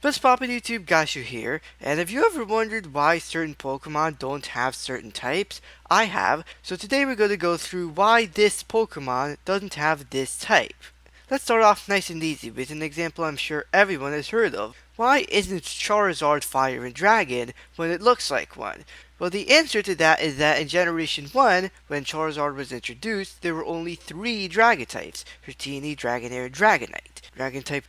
What's poppin' YouTube, Gashu here, and have you ever wondered why certain Pokemon don't have certain types? I have, so today we're going to go through why this Pokemon doesn't have this type. Let's start off nice and easy with an example I'm sure everyone has heard of. Why isn't Charizard Fire and Dragon when it looks like one? Well, the answer to that is that in Generation 1, when Charizard was introduced, there were only 3 Dragon types, Dratini, Dragonair, and Dragonite. Dragon type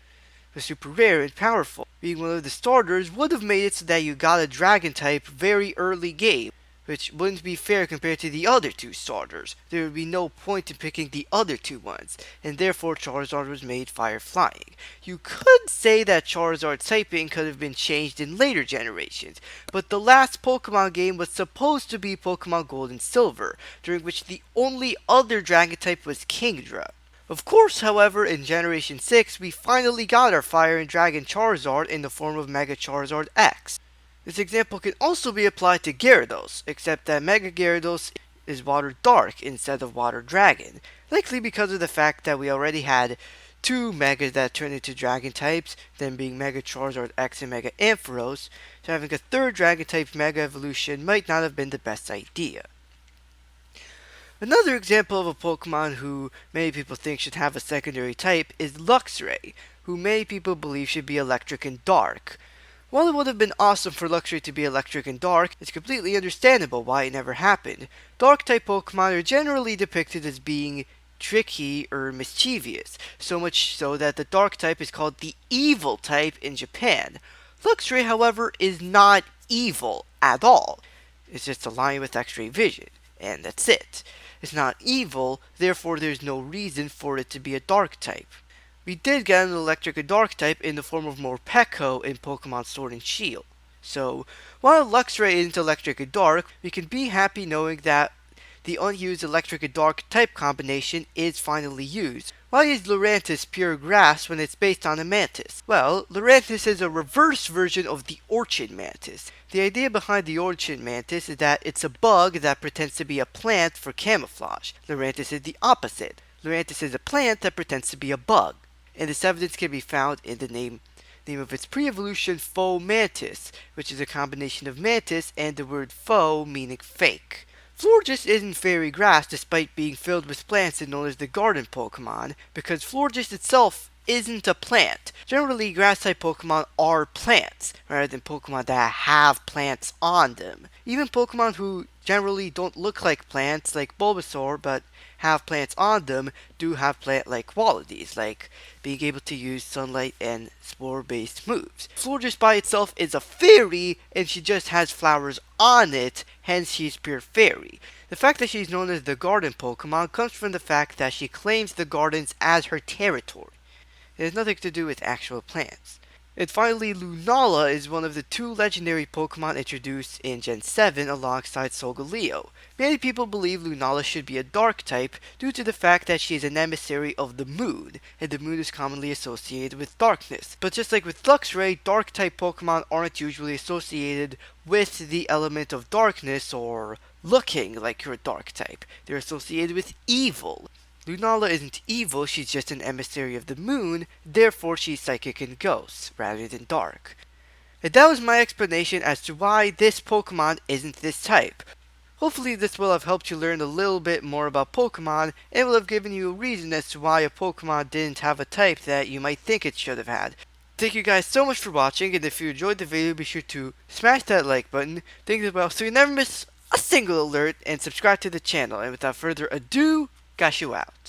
was super rare and powerful. Being one of the starters would have made it so that you got a Dragon type very early game, which wouldn't be fair compared to the other 2 starters. There would be no point in picking the other 2 ones, and therefore Charizard was made Fire Flying. You could say that Charizard's typing could have been changed in later generations, but the last Pokemon game was supposed to be Pokemon Gold and Silver, during which the only other Dragon type was Kingdra. Of course, however, in Generation 6, we finally got our Fire and Dragon Charizard in the form of Mega Charizard X. This example can also be applied to Gyarados, except that Mega Gyarados is Water Dark instead of Water Dragon, likely because of the fact that we already had 2 Megas that turned into Dragon types, them being Mega Charizard X and Mega Ampharos, so having a third Dragon type Mega evolution might not have been the best idea. Another example of a Pokemon who many people think should have a secondary type is Luxray, who many people believe should be electric and dark. While it would have been awesome for Luxray to be electric and dark, it's completely understandable why it never happened. Dark-type Pokemon are generally depicted as being tricky or mischievous, so much so that the dark type is called the evil type in Japan. Luxray, however, is not evil at all. It's just a lion with X-ray vision, and that's it. It's not evil, therefore there's no reason for it to be a dark type. We did get an electric and dark type in the form of Morpeko in Pokemon Sword and Shield. So, while Luxray isn't electric and dark, we can be happy knowing that the unused electric and dark type combination is finally used. Why is Lurantis pure grass when it's based on a mantis? Well, Lurantis is a reverse version of the Orchid Mantis. The idea behind the Orchid Mantis is that it's a bug that pretends to be a plant for camouflage. Lurantis is the opposite. Lurantis is a plant that pretends to be a bug. And this evidence can be found in the name of its pre-evolution Fomantis, which is a combination of mantis and the word faux meaning fake. Florges isn't fairy grass despite being filled with plants and known as the garden Pokemon, because Florges itself isn't a plant. Generally, grass-type Pokemon are plants, rather than Pokemon that have plants on them. Even Pokemon who generally don't look like plants, like Bulbasaur, but have plants on them, do have plant-like qualities, like being able to use sunlight and spore-based moves. Florges by itself is a fairy, and she just has flowers on it, hence she's pure fairy. The fact that she's known as the garden Pokemon comes from the fact that she claims the gardens as her territory. It has nothing to do with actual plants. And finally, Lunala is one of the 2 legendary Pokemon introduced in Gen 7 alongside Solgaleo. Many people believe Lunala should be a dark type due to the fact that she is an emissary of the moon, and the moon is commonly associated with darkness. But just like with Luxray, dark type Pokemon aren't usually associated with the element of darkness or looking like you're a dark type. They're associated with evil. Lunala isn't evil, she's just an emissary of the moon, therefore she's psychic and ghost, rather than dark. And that was my explanation as to why this Pokemon isn't this type. Hopefully this will have helped you learn a little bit more about Pokemon, and will have given you a reason as to why a Pokemon didn't have a type that you might think it should have had. Thank you guys so much for watching, and if you enjoyed the video, be sure to smash that like button, ding the bell so you never miss a single alert, and subscribe to the channel. And without further ado, Gashu out.